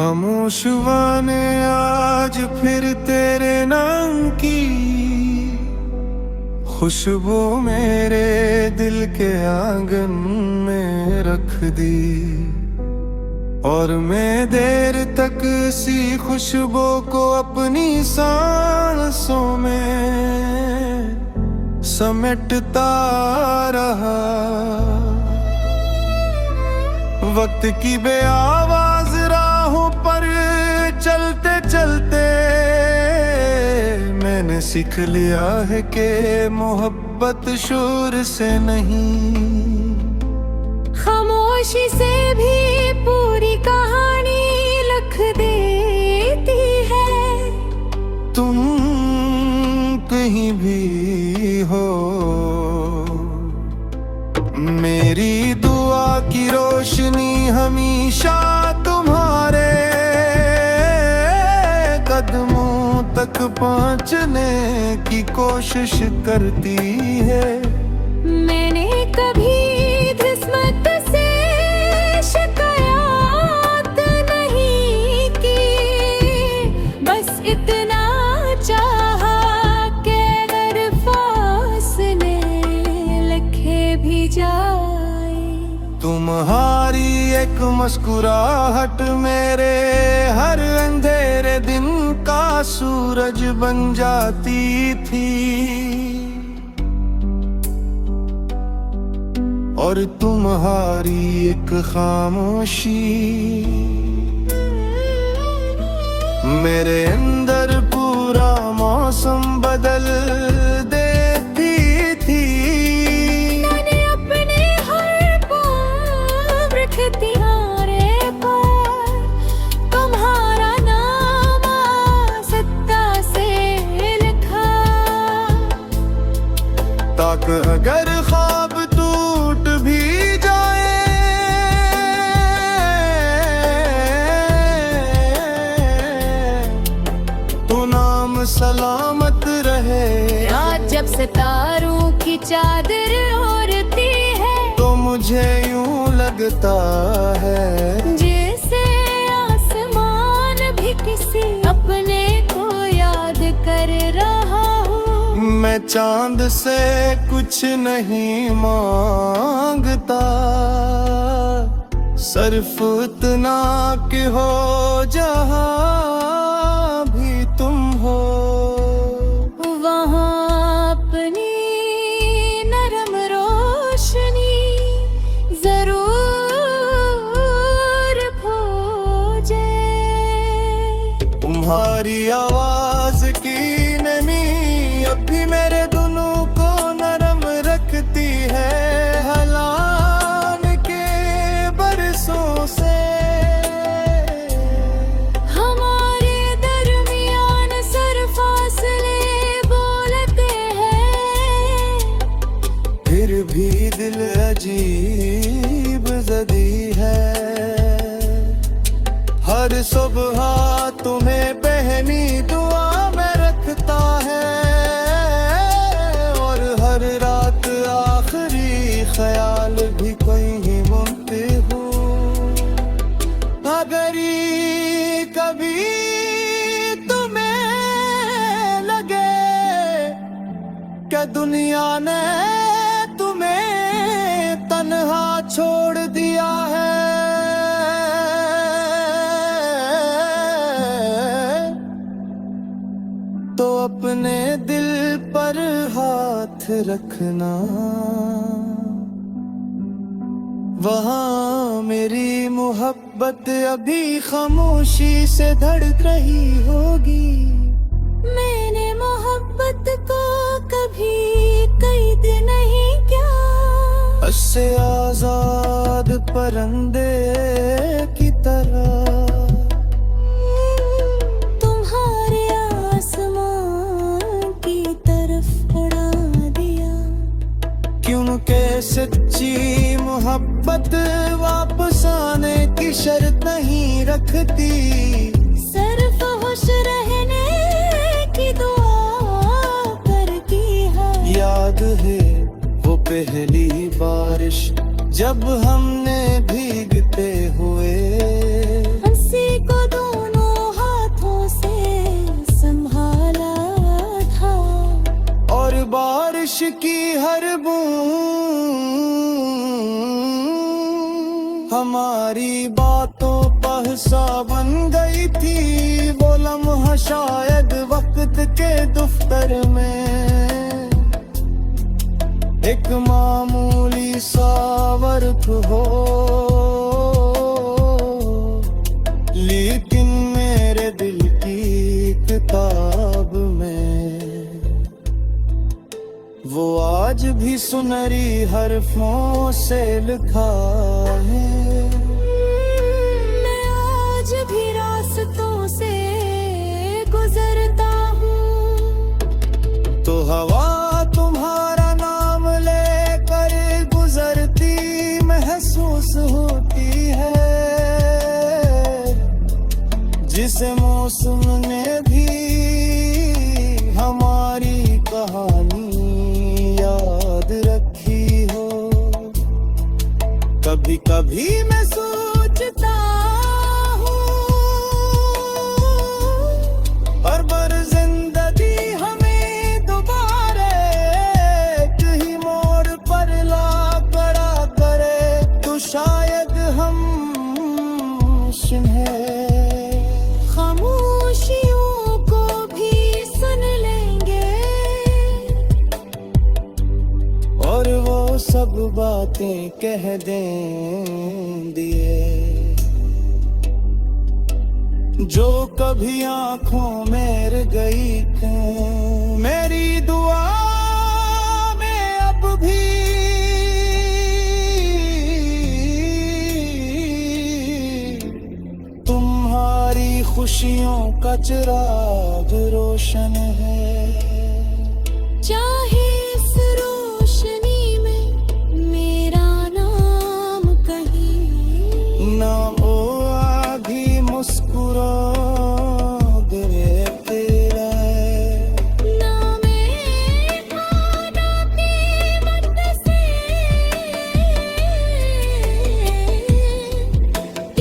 खामोश हुआ ने आज फिर तेरे नाम की खुशबू मेरे दिल के आंगन में रख दी। और मैं देर तक सी खुशबू को अपनी सांसों में समेटता रहा। वक्त की बेआवाज राहों पर चलते चलते मैंने सीख लिया है कि मोहब्बत शोर से नहीं, खामोशी से भी पूरी कहानी लिख देती है। तुम कहीं भी हो, मेरी दुआ की रोशनी हमेशा तुम्हारे कदमों तक पहुंचने की कोशिश करती है। मैंने कभी किस्मत से शिकायत नहीं की, बस इतना चाहा कि अगर फासले लिखे भी जाए। तुम्हारी एक मुस्कुराहट मेरे हर अंधेरे दिन का सूरज बन जाती थी। और तुम्हारी एक खामोशी मेरे अंदर पूरा मौसम बदल देती थी। मैंने अपने हर पाँव रखती हारे पर तुम्हारा नाम सत्ता से लिखा, ताकि अगर ख्वाब टूट भी जाए तो नाम सलामत रहे। रात जब सितारों की चादर ओढ़ती है तो मुझे यूं लगता है जैसे आसमान भी किसी अपने को याद कर रहा हो। मैं चांद से कुछ नहीं मांगता, सिर्फ इतना कि हो जहां भी तुम हो। वहाँ अपनी नरम रोशनी जरूर खोजे। तुम्हारी आवाज की नमी अब भी मेरे दोनों को नरम रखती है, हलान के बरसों से। हमारे दरमियान सर फासले बोलते हैं, फिर भी दिल अजीब जदी है। हर सुबह तुम्हें पहनी दुआ में रखता है, और हर रात आखिरी ख्याल भी कहीं बुनते हो। अगर ये कभी तुम्हें लगे क्या दुनिया ने तुम्हें तन्हा छोड़ दिया है, तो अपने दिल पर हाथ रखना। वहाँ मेरी मोहब्बत अभी खामोशी से धड़क रही होगी। मैंने मोहब्बत को कभी कैद नहीं किया, उससे आजाद परिंदे की तरह तुम्हारे आसमान की तरफ उड़ा दिया। क्योंकि सच्ची मोहब्बत वापस आने की शर्त नहीं रखती, सिर्फ खुश रहने की दुआ करती है। याद है वो पहली बारिश जब हमने भीगते हुए हंसी को की हर बूंद हमारी बातों पर सा बन गई थी। वो लम्हा शायद वक्त के दफ्तर में एक मामूली सा वर्क हो, लेकिन मेरे दिल की किताब में वो आज भी सुनहरी हरफों से लिखा है। मैं आज भी रास्तों से गुजरता हूँ तो हवा तुम्हारा नाम लेकर गुजरती महसूस होती है। जिस मौसम ने भी हमारी कहानी याद रखी हो। कभी कभी मैं सोचता हूँ हर बार जिंदगी हमें दोबारा कहीं मोड़ पर ला खड़ा करे तो शायद हम सुने खामोशियों को भी सुन लेंगे और वो सब बातें कह देंगे जो कभी आंखों में रह गई थीं। मेरी दुआ में अब भी तुम्हारी खुशियों का चिराग रोशन है। चाहे इस रोशनी में मेरा नाम कहीं ना ओ आधी मुस्कुरा दे तेरा ना मैं आना कीमत से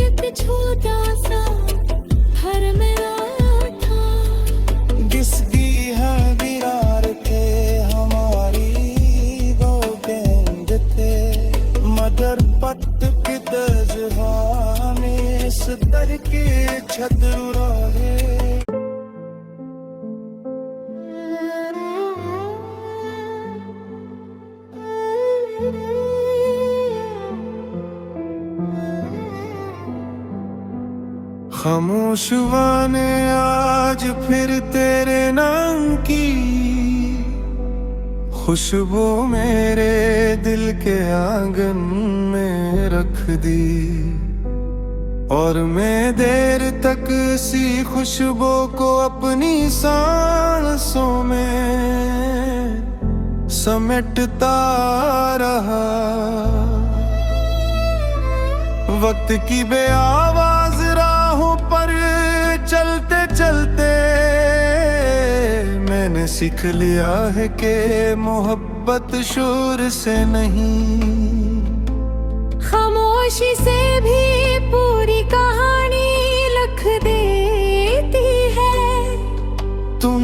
एक छोटा सा घर मेरा था। जिसकी है दीवार थे हमारी वो गेंद थे मगर पत्त की तजहा में इस दर के छत रहे। खामोश हुआ ने आज फिर तेरे नाम की खुशबू मेरे दिल के आंगन में रख दी। और मैं देर तक सी खुशबू को अपनी सांसों में समेटता रहा। वक्त की बेआवाज राहों पर चलते चलते मैंने सीख लिया है कि मोहब्बत शोर से नहीं खामोशी से भी पूरी कहानी लिख देती है। तुम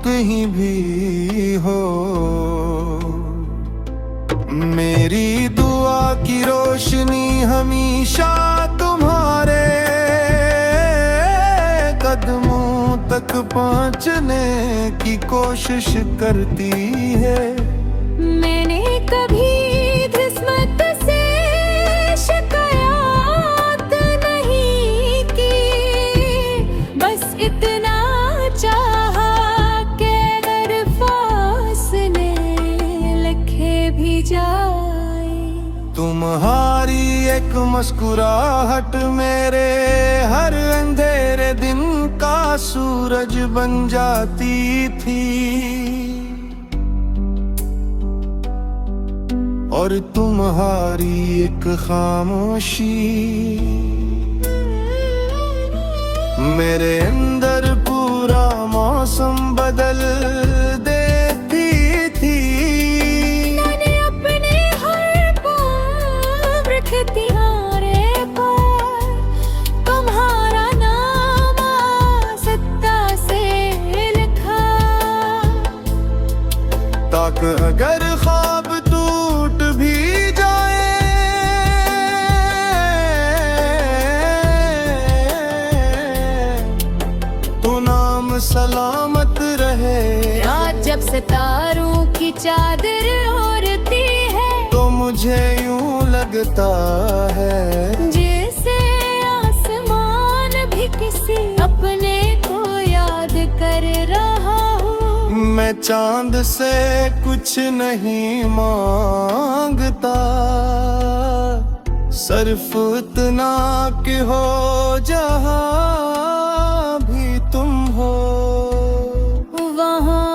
कहीं भी हो मेरी दुआ की रोशनी हमेशा तुम्हारे कदमों तक पहुंचने की कोशिश करती है। मैंने कभी किस्मत से शिकायत नहीं की, बस इतना चाहा कि अगर फासले लिखे भी जाए। तुम्हारी एक मुस्कुराहट मेरे हर अंधेरे दिन का सूरज बन जाती थी। और तुम्हारी एक खामोशी मेरे अंदर पूरा मौसम बदल देती थी। मैंने अपने हर पल इख्तियारे पर तुम्हारा नाम आसक्ता से लिखा। अगर ख्वाब टूट भी जाए तो नाम सलामत रहे। रात जब सितारों की चादर ओढ़ती है तो मुझे यूं लगता है जैसे आसमान भी किसी अपने को याद कर रहा हूँ। मैं चांद से कुछ नहीं मांगता, सिर्फ इतना कि हो जहाँ भी तुम हो। वहाँ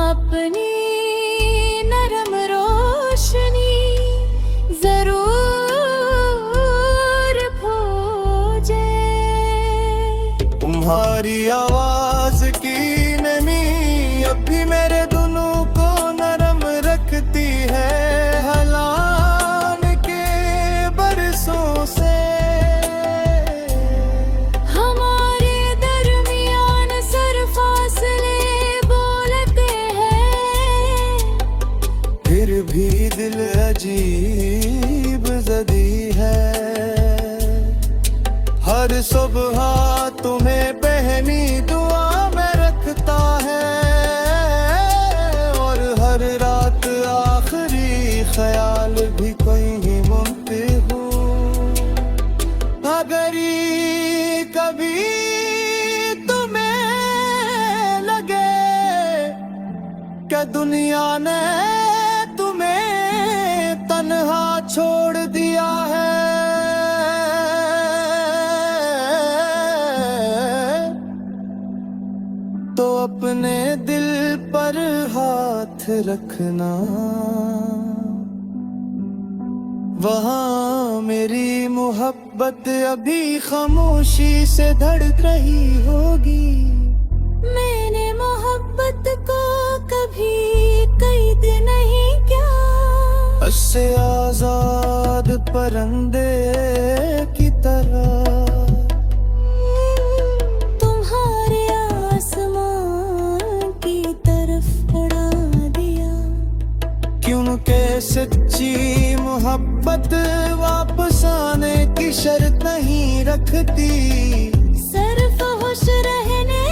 अपनी नरम रोशनी जरूर खोजे। तुम्हारी आवाज की नमी अब भी मेरे दोनों को नरम रखती है, हलान के बरसों से। हमारे दरमियान सर फासले बोलते हैं, फिर भी दिल अजीब जदी है। हर सुबह तुम्हें पहनी दुआ में रखता है, और हर रात आखिरी ख्याल भी कोई ही मुमते हूँ। अगर ये कभी तुम्हें लगे कि दुनिया ने तुम्हें तन्हा छोड़ दिया है, तो अपने दिल पर हाथ रखना। वहाँ मेरी मोहब्बत अभी खामोशी से धड़क रही होगी। मैंने मोहब्बत को कभी कैद नहीं किया, उससे आजाद परिंदे की तरह तुम्हारे आसमान की तरफ उड़ा दिया। क्योंकि सच्ची मोहब्बत वापस आने की शर्त नहीं रखती, सिर्फ खुश रहने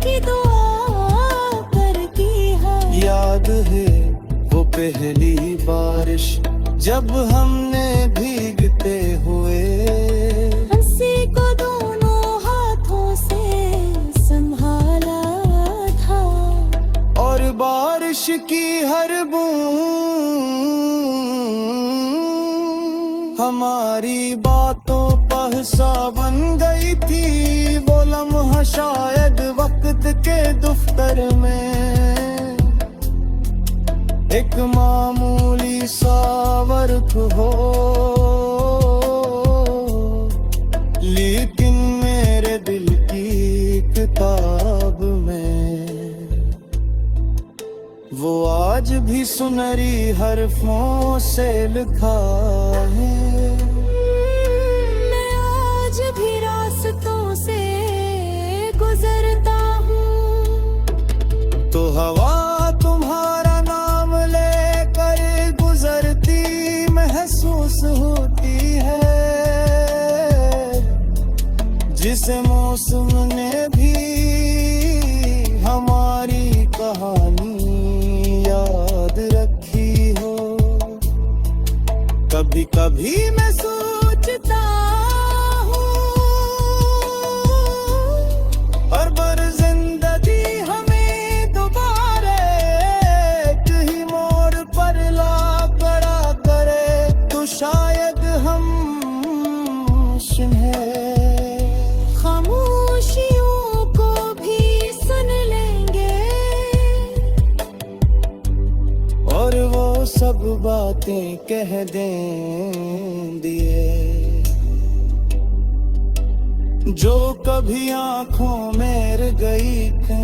की दुआ करती है। याद है वो पहली बारिश जब हमने भीगते हुए हंसी को दोनों हाथों से संभाला था, और बारिश की हर बूंद हमारी बातों पर हिस्सा बन गई थी। वो लम्हा शायद वक्त के दफ्तर में एक मामूली सा वर्क हो, लेकिन मेरे दिल की किताब में वो आज भी सुनहरी हरफों से लिखा है। मैं आज भी रास्तों से गुजरता हूँ, तो हवा तुम्हारा नाम लेकर गुजरती महसूस होती है, जिसे मौसम ने भी हमारी कहानी याद रखी हो। कभी कभी मैं सोचता हूँ हर बार जिंदगी हमें दोबारा एक ही मोड़ पर ला खड़ा करे, तो शायद हम सुने खामोशियों को भी सुन लेंगे, और वो सब बातें कह देंगे जो कभी आंखों में रह गई थी।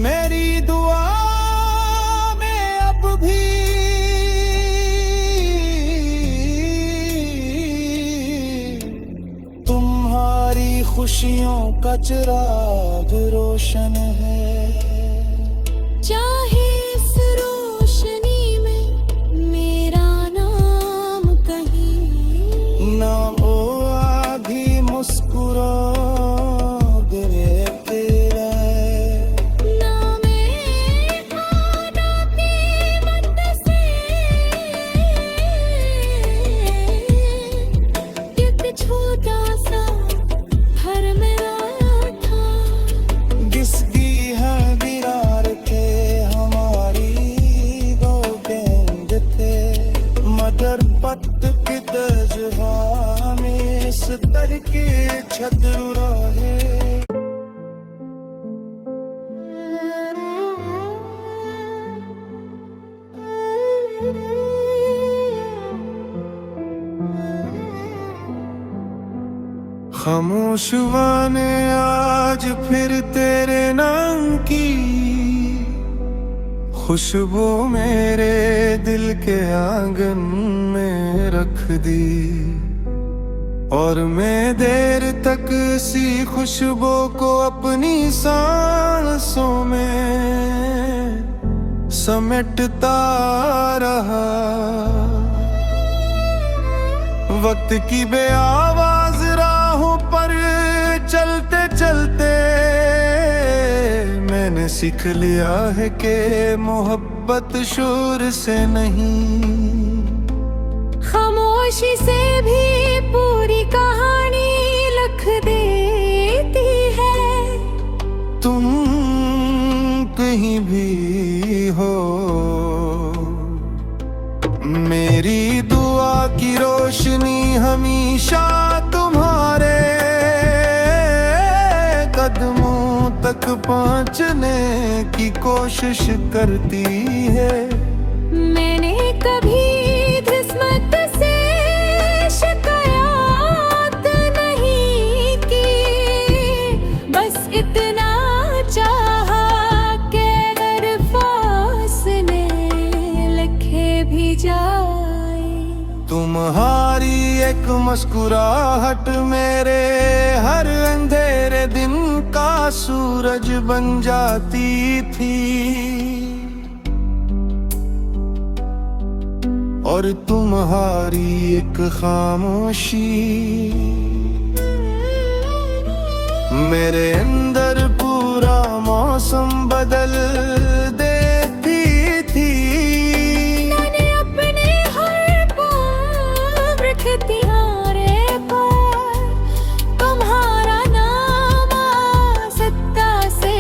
मेरी दुआ में अब भी तुम्हारी खुशियों का चिराग रोशन है। चाहे इस रोशनी छतरुरा है। खामोश हुआ ने आज फिर तेरे नाम की खुशबू मेरे दिल के आंगन में रख दी, और मैं देर तक सी खुशबू को अपनी सांसों में समेटता रहा। वक्त की बेआवाज राहों पर चलते चलते मैंने सीख लिया है कि मोहब्बत शोर से नहीं, खामोशी से भी पूरी कहानी लिख देती है। तुम कहीं भी हो, मेरी दुआ की रोशनी हमेशा तुम्हारे कदमों तक पहुंचने की कोशिश करती है। मैंने कभी किस्मत से शिकायत नहीं की, बस इतना चाहा कि अगर फासले लिखे भी जाए। तुम्हारी एक मुस्कुराहट मेरे हर अंधेरे दिन का सूरज बन जाती थी, और तुम्हारी एक खामोशी मेरे अंदर पूरा मौसम बदल देती थी। मैंने अपने हर पल इख्तियारे पर तुम्हारा नाम आसक्ता से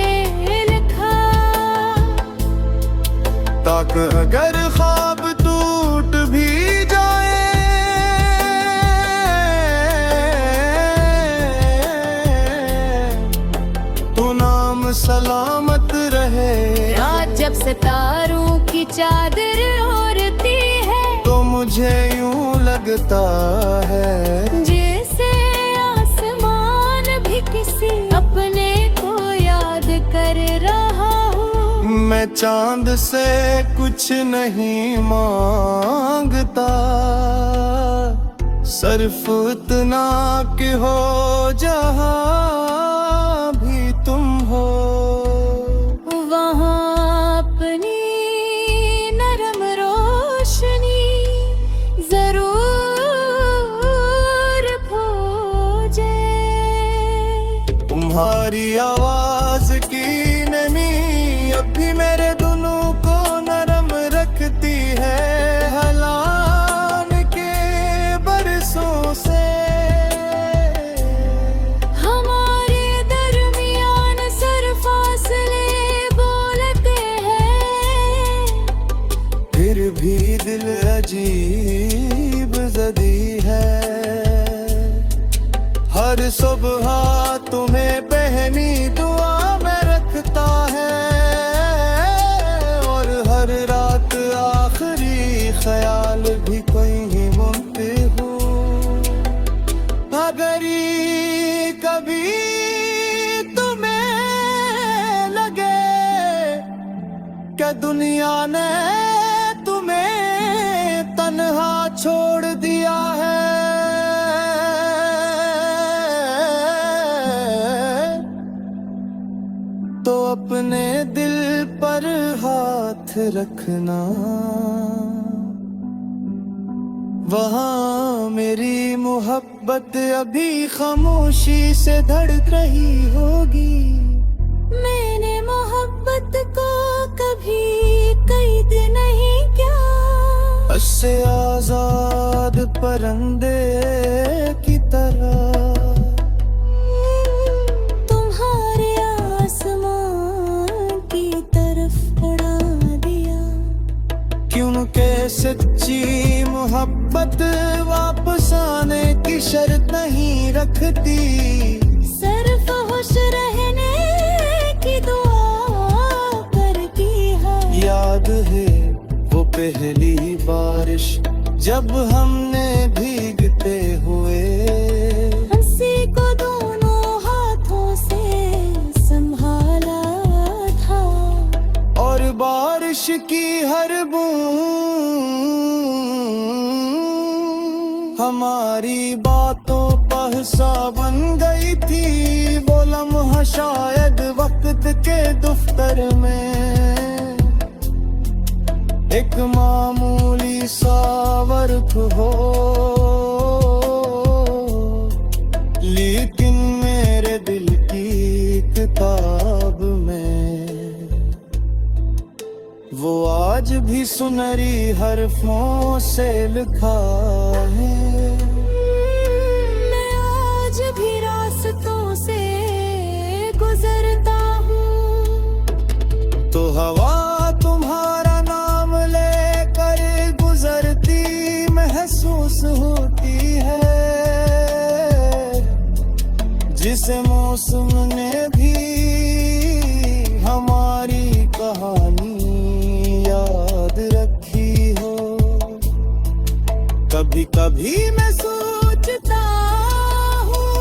लिखा, ताकि अगर ख्वाब टूट भी जाए तो नाम सलामत रहे। रात जब सितारों की चादर ओढ़ती है तो मुझे यूं लगता है जैसे आसमान भी किसी अपने को याद कर रहा हो। मैं चांद से कुछ नहीं मांगता, सिर्फ इतना कि हो जहां भी तुम हो। वहाँ अपनी नरम रोशनी जरूर खोजे। तुम्हारी आवाज की नमी अब भी मेरे दोनों को नरम रखती है, हलान के बरसों से। हमारे दरमियान सर फासले बोलते हैं, फिर भी दिल अजीब जदी है। हर सुबह तुम्हें पहनी दुआ में रखता है, और हर रात आखिरी ख्याल भी कोई ही मुमते हो। अगर ये कभी तुम्हें लगे कि दुनिया ने तुम्हें तन्हा छोड़ दिया है, तो अपने दिल पर हाथ रखना। वहाँ मेरी मोहब्बत अभी खामोशी से धड़क रही होगी। मैंने मोहब्बत को कभी कैद नहीं किया, उससे आजाद परिंदे की तरह तुम्हारे आसमान की तरफ उड़ा दिया। क्योंकि सच्ची मोहब्बत वापस आने की शर्त नहीं रखती। लिखती, सिर्फ खुश रहने की दुआ करती है। याद है वो पहली बारिश जब हमने भीगते हुए हंसी को दोनों हाथों से संभाला था, और बारिश की हर बूंद हमारी बातों पर सा बन गई थी। वो लम्हा शायद वक्त के दफ्तर में एक मामूली सा वर्क हो, लेकिन मेरे दिल की किताब में वो आज भी सुनहरी हरफों से लिखा है। मैं आज भी रास्तों से गुजरता हूँ, तो हवा तुम्हारा नाम लेकर गुजरती महसूस होती है, जिसे मौसम ने भी हमारी कहानी याद रखी हो। कभी कभी मैं सोचता हूँ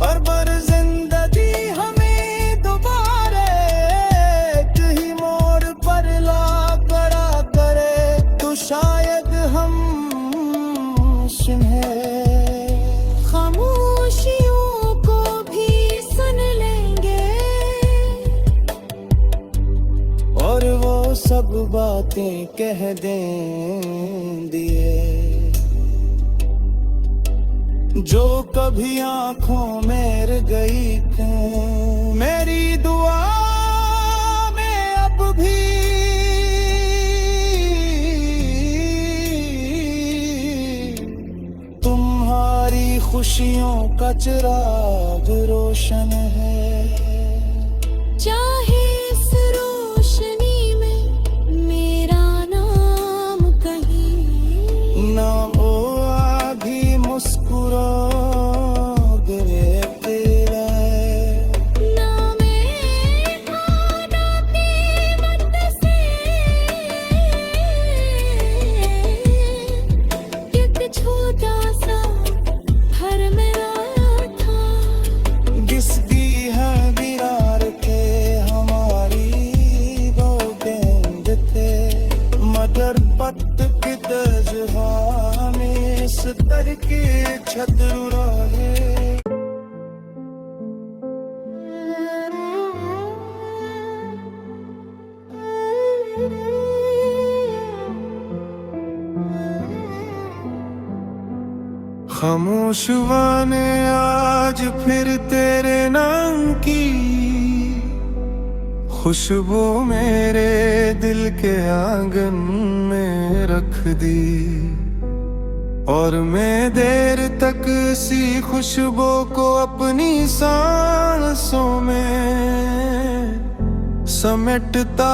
हर बार जिंदगी हमें दोबारा एक ही मोड़ पर ला करा करे, तो शायद हम सुने खामोशियों को भी सुन लेंगे, और वो सब बातें कह देंगे जो कभी आंखों में रह गई थी। मेरी दुआ में अब भी तुम्हारी खुशियों का चिराग रोशन है। चाहे इस रोशनी में मेरा नाम कहीं ना ओ आधी मुस्कुरा गए तेरा, ना मैं खाना कीमत से एक छोटा सा घर मेरा था। किसकी है दीवार के हमारी वो गेंद थे, मगर पत्त की तजहा में इस तर की छत उड़ाए। खामोश हुआ ने आज फिर तेरे नाम की खुशबू मेरे दिल के आंगन में रख दी, और मैं देर तक सी खुशबू को अपनी सांसों में समेटता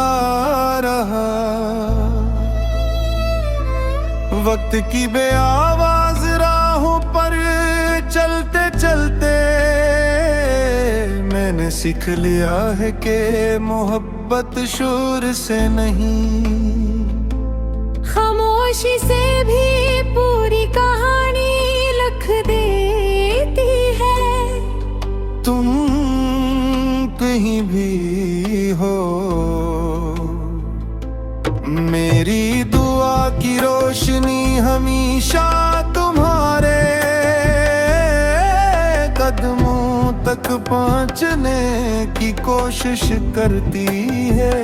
रहा। वक्त की बेआवाज राहों पर चलते चलते मैंने सीख लिया है कि मोहब्बत शोर से नहीं, खामोशी से भी पूरी कहानी लिख देती है। तुम कहीं भी हो मेरी दुआ की रोशनी हमेशा तुम्हारे कदमों तक पहुंचने की कोशिश करती है।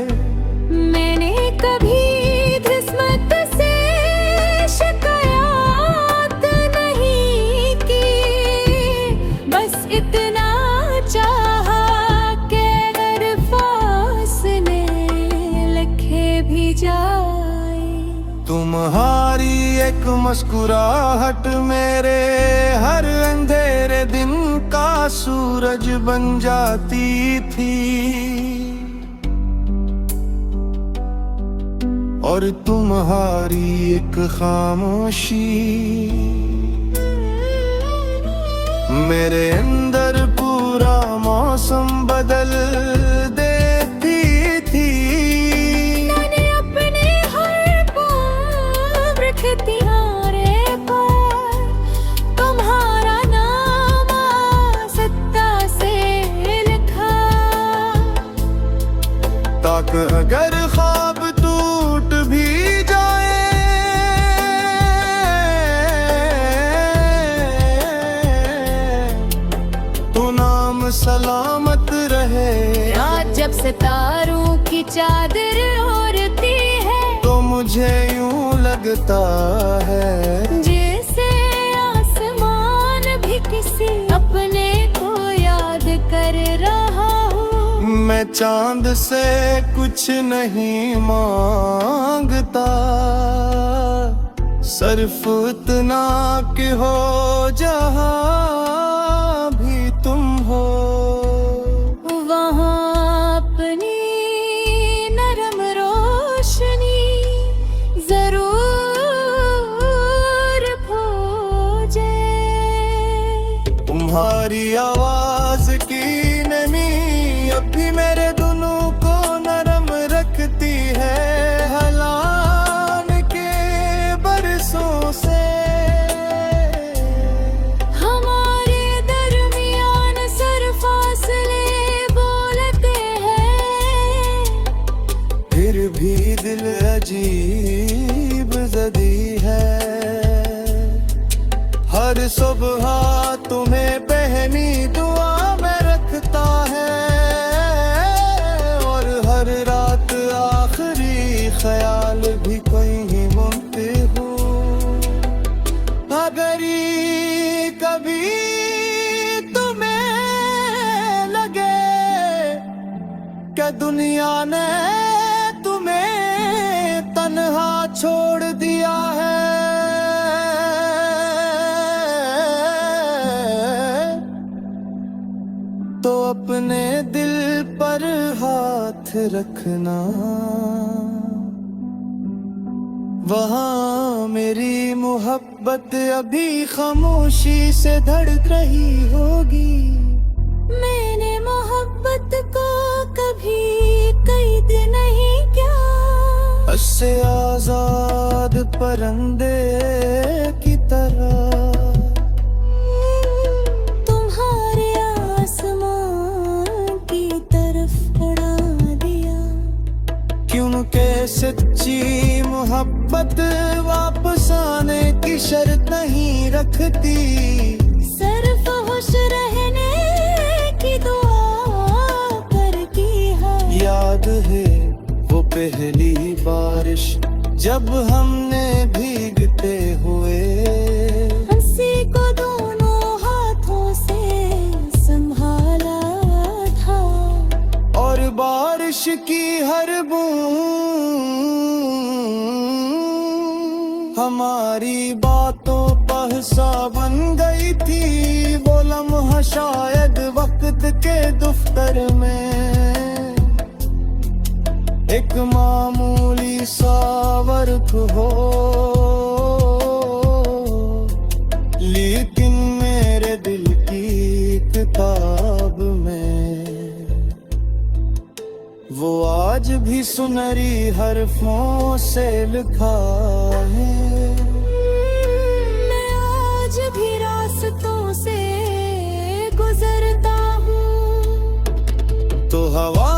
मैंने कभी किस्मत से शिकायत नहीं की, बस इतना चाहा कि अगर फासले लिखे भी जाए, तुम्हारी एक मुस्कुराहट मेरे हर अंधेरे दिन का सूरज बन जाती थी, और तुम्हारी एक खामोशी मेरे अंदर पूरा मौसम बदल देती थी। मैंने अपने हर पाँव रख दिया रे पर तुम्हारा नाम सत्ता से लिखा। ताक अगर ख्वाब टूट भी जाए तो नाम सलामत रहे। रात जब सितारों की चादर ओढ़ती है तो मुझे यूं लगता है जैसे आसमान भी किसी अपने को याद कर रहा हो। मैं चांद से कुछ नहीं मांगता, सिर्फ इतना कि हो जहां भी तुम हो। वहाँ अपनी नरम रोशनी जरूर खोजे। तुम्हारी आवाज की नमी अब भी मेरे दोनों को नरम रखती है। हलान के बरसों से हमारे दरमियान सर फासले बोलते हैं, फिर भी दिल अजीब जदी है। हर सुबह तुम्हें पहनी दुआ में रखता है और हर रात आखिरी ख्याल भी कोई ही मुमते हो। अगर ये कभी तुम्हें लगे क्या दुनिया ने तुम्हें तन्हा छोड़ दिया है तो अपने दिल पर हाथ रखना। वहाँ मेरी मोहब्बत अभी खामोशी से धड़क रही होगी। मैंने मोहब्बत को कभी कैद नहीं किया। उससे आजाद परिंदे की तरह तुम्हारे आसमान की तरफ उड़ा दिया। क्योंकि सच्ची मोहब्बत वापस आने की शर्त नहीं रखती, सिर्फ खुश रहने की दुआ करती है। याद है वो पहली बारिश जब हमने भीगते हुए हंसी को दोनों हाथों से संभाला था और बारिश की हर बूंद हमारी बातों पर हिस्सा बन गई थी। वो लम्हा शायद वक्त के दफ्तर में एक मामूली सा वर्क हो, लेकिन मेरे दिल की किताब में वो आज भी सुनहरी हरफों से लिखा है। मैं आज भी रास्तों से गुजरता हूँ तो हवा